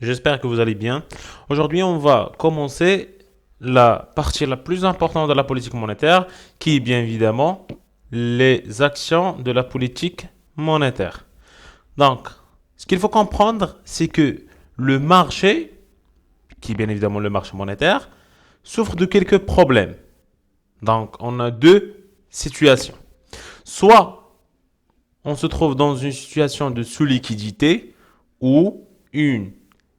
J'espère que vous allez bien. Aujourd'hui, on va commencer la partie la plus importante de la politique monétaire, qui est bien évidemment les actions de la politique monétaire. Donc, ce qu'il faut comprendre, c'est que le marché, qui est bien évidemment le marché monétaire, souffre de quelques problèmes. Donc, on a deux situations. Soit on se trouve dans une situation de sous-liquidité ou une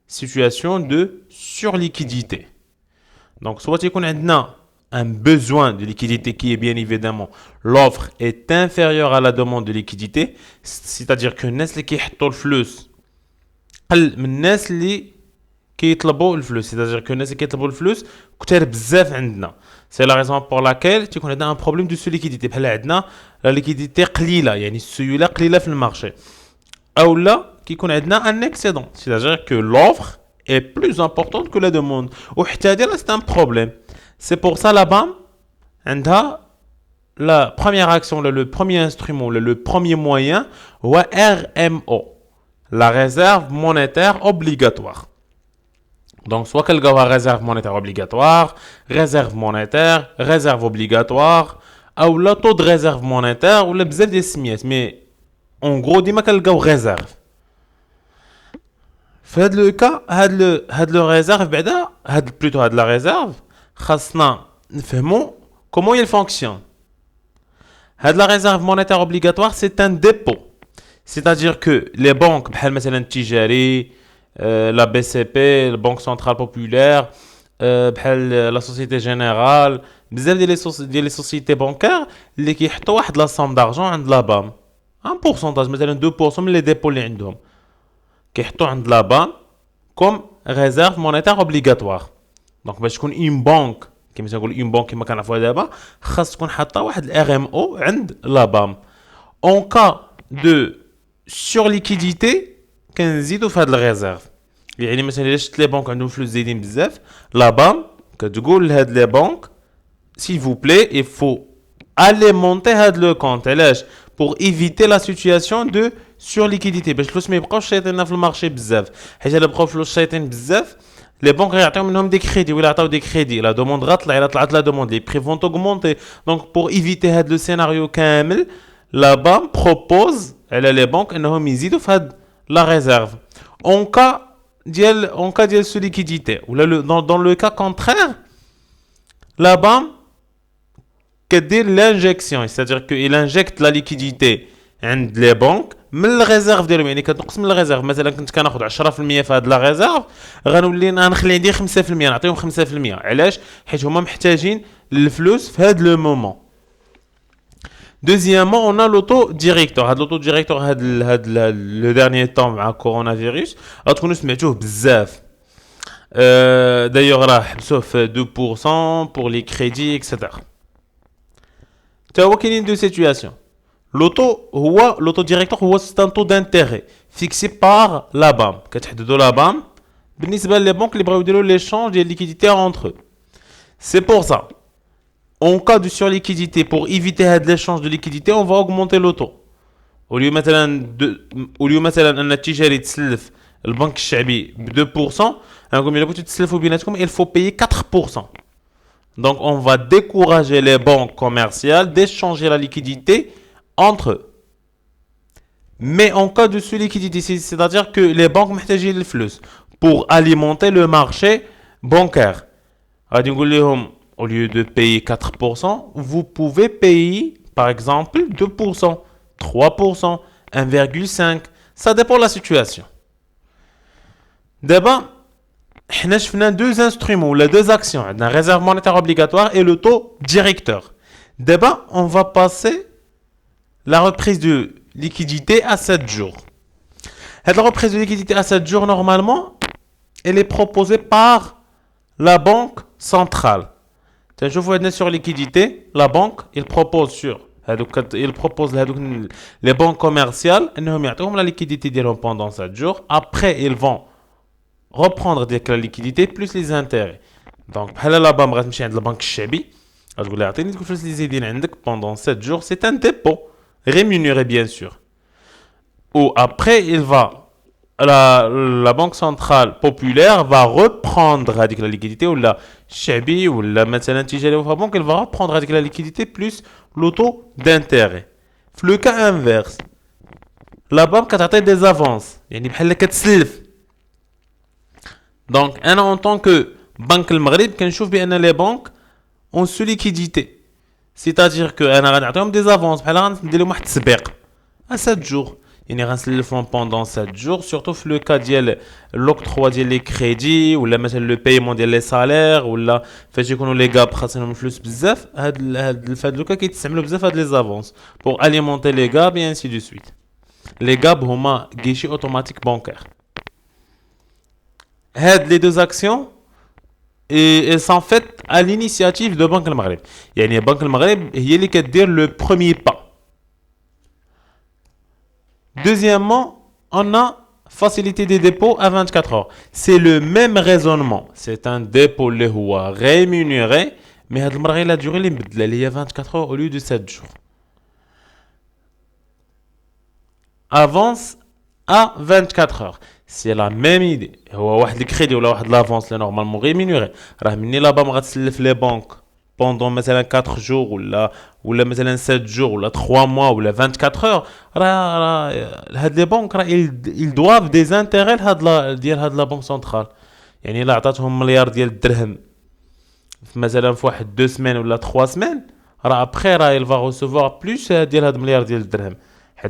situation de surliquidité. Donc, soit il y a un besoin de liquidité qui est bien évidemment l'offre est inférieure à la demande de liquidité, c'est-à-dire que الناس اللي كيحطوا الفلوس قل من الناس اللي كيطلبوا الفلوس, c'est-à-dire que الناس اللي كيطلبوا الفلوس كتار بزاف عندنا. C'est la raison pour laquelle تيكون عندنا un problème de sous-liquidité, بحال عندنا la liquidité قليله, يعني السيوله قليله في المارشي. Ou là, qui connaît un excédent. C'est-à-dire que l'offre est plus importante que la demande. Ou c'est un problème. C'est pour ça là-bas, la première action, le premier instrument, le premier moyen, c'est RMO, la réserve monétaire obligatoire. Donc, soit qu'elle a réserve monétaire obligatoire, réserve obligatoire, ou le taux de réserve monétaire, ou le bzef des smies. Mais en gros, ديما كنلقاو réserve. في هذا لو كا هاد لو ريزيرف بعدا هاد لا ريزيرف خاصنا نفهمو comment il fonctionne. هاد la réserve monétaire obligatoire, c'est un dépôt. C'est-à-dire que les banques بحال مثلا التجاري, la BCP, la Banque Centrale Populaire, بحال la Société Générale, بزاف ديال les sociétés bancaires اللي كيحطوا واحد لا somme d'argent عند لا بام. Un pourcentage, مثلا 2% من les dépôts اللي عندهم كيحطوا عند لا بام comme réserve monétaire obligatoire. دونك باش تكون اون بانك كيما تنقول اون بانك كيما كنعرفوها دابا, خاص تكون حاطه واحد الار ام او عند لا بام. اون كا دو سورليكيديتي كنزيدوا في هاد الريزيرف. يعني مثلا الا شفت لي بانك عندهم فلوس زايدين بزاف, لا بام كتقول لهاد لي بانك s'il vous plaît, il faut alimenter le compte. Pour éviter la situation de surliquidité. باش الفلوس ما يبقاوش شايطين في المارشي بزاف. حيت الا بقاو الفلوس شايطين بزاف, les banques غيعطيو منهم des crédits ولا يعطيو des crédits. La demande غتطلع, الا طلعت la demande, les prix vont augmenter. Donc pour éviter هاد le scénario كامل, la BAM propose على les banques انهم يزيدوا في هاد la réserve. En cas ديال sous-liquidité ولا dans le cas contraire, la BAM كدير l'injection, c'est-à-dire qu'il injecte la liquidité عند les banques من الريزيرف ديالهم. يعني كتنقص من الريزيرف. مثلا كنت كناخذ 10% في هاد لا ريزيرف, غنولي نخلي عندي 5%, نعطيهم 5%. علاش؟ حيت هما محتاجين الفلوس في هاد لو مومون. Deuxièmement, on a l'auto-directeur. L'auto-directeur, le dernier temps مع coronavirus, غتكونوا سمعتوه بزاف. D'ailleurs, راه حبسوه في 2% pour les crédits, etc. Tu vois qu'il y a deux situations. L'auto-directeur, c'est un taux d'intérêt fixé par la BAM. كتحددوا la BAM بالنسبة les banques اللي بغاو يديروا l'échange des liquidités entre eux. C'est pour ça. En cas de surliquidité, pour éviter l'échange de liquidités, on va augmenter le taux. au lieu مثلا ان التجاري تسلف البنك الشعبي ب 2%, نقول الا بغيتو تسلفوا بيناتكم il faut payer 4%. Donc, on va décourager les banques commerciales d'échanger la liquidité entre eux. Mais en cas de sous-liquidité, c'est-à-dire que les banques محتاجين الفلوس pour alimenter le marché bancaire. Au lieu de payer 4%, vous pouvez payer, par exemple, 2%, 3%, 1,5%. Ça dépend de la situation. D'abord, on a deux instruments, les deux actions, la réserve monétaire obligatoire et le taux directeur. D'abord, on va passer la reprise de liquidité à 7 jours. Cette reprise de liquidité à 7 jours, normalement, elle est proposée par la banque centrale. Je vous dis sur liquidité, la banque, il propose les banques commerciales, la liquidité pendant 7 jours. Après, ils vont reprendre la liquidité plus les intérêts. Donc, la BAM va aller à la banque الشعبي, تقول لها اعطيني الفلوس اللي زايدين عندك pendant 7 jours, c'est un dépôt rémunéré bien sûr. Ou après, il va la Banque centrale populaire va reprendre avec la liquidité, ou la Chabi, ou la مثلا Tijari ou Banque, elle va reprendre avec la liquidité plus le taux d'intérêt. Le cas inverse, la banque a traité des avances, يعني بحال كتسلف. Donc, en tant que Banque le Maghreb, كنشوف بأن les banques ont sous liquidité. C'est-à-dire que انا غنعطيهم des avances, بحال غندير لهم واحد التسبيق à 7 jours. يعني غنسلفهم pendant 7 jours, surtout في le cas ديال l'octroi ديال les crédits ولا مثلا le paiement ديال les salaires ولا فاش يكونوا les gars خاصهم الفلوس بزاف. في هاد لو كيتستعملوا بزاف هاد les avances pour alimenter les gars et ainsi de suite. Les GAB هما guichet automatique bancaire. Les deux actions elles sont faites à l'initiative de Banque le Maghreb. يعني Banque le Maghreb هي اللي كدير le premier pas. Deuxièmement, on a facilité des dépôts à 24 heures. C'est le même raisonnement. C'est un dépôt اللي هو rémunéré, mais هاد المرة غير la durée اللي مبدلة اللي هي 24 heures au lieu de 7 jours. Avance à 24 heures. C'est la même idée. هو واحد الكريدي ولا واحد l'avance اللي normalement rémunéré. راه مني لا بام غتسلف les banques pendant مثلا 4 jours ولا مثلا 7 jours ولا 3 mois ولا 24 heures. راه هاد les banques راه ils doivent des intérêts ديال هاد la banque centrale. يعني الا عطاتهم مليار ديال الدرهم مثلا في واحد 2 semaines ولا 3 semaines راه après راه il va recevoir plus ديال هاد مليار ديال الدرهم.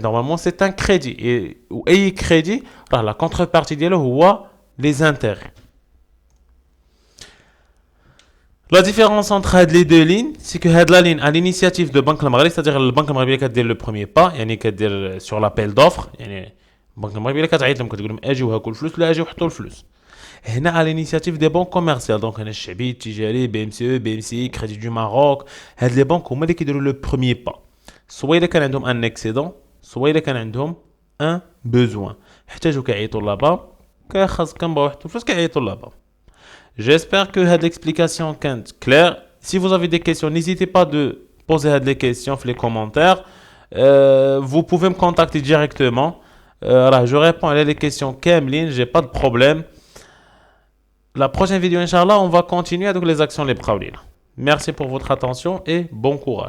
Normalement, c'est un crédit. Et crédit, la contrepartie de les intérêts. La différence entre les deux lignes, c'est que la ligne à l'initiative de Banque Maghreb, c'est-à-dire la Banque Maghreb qui a le premier pas, sur l'appel d'offres, la Banque Maghreb qui a dit à l'initiative des banques commerciales, donc Chabi, Tijari, BMCE, BMCI, Crédit du Maroc, les banques qui ont le premier pas. Soit ils ont un excédent, soit إذا كان عندهم un besoin. احتاجوا كيعيطوا لابا كخاص كنبغيو واحد الفلوس كيعيطوا لابا. J'espère que cette explication est claire. Si vous avez des questions, n'hésitez pas de poser des questions dans les commentaires. Vous pouvez me contacter directement. Je réponds à les questions كاملين, j'ai pas de problème. La prochaine vidéo, Inch'Allah, on va continuer avec les actions les pravlines. Merci pour votre attention et bon courage.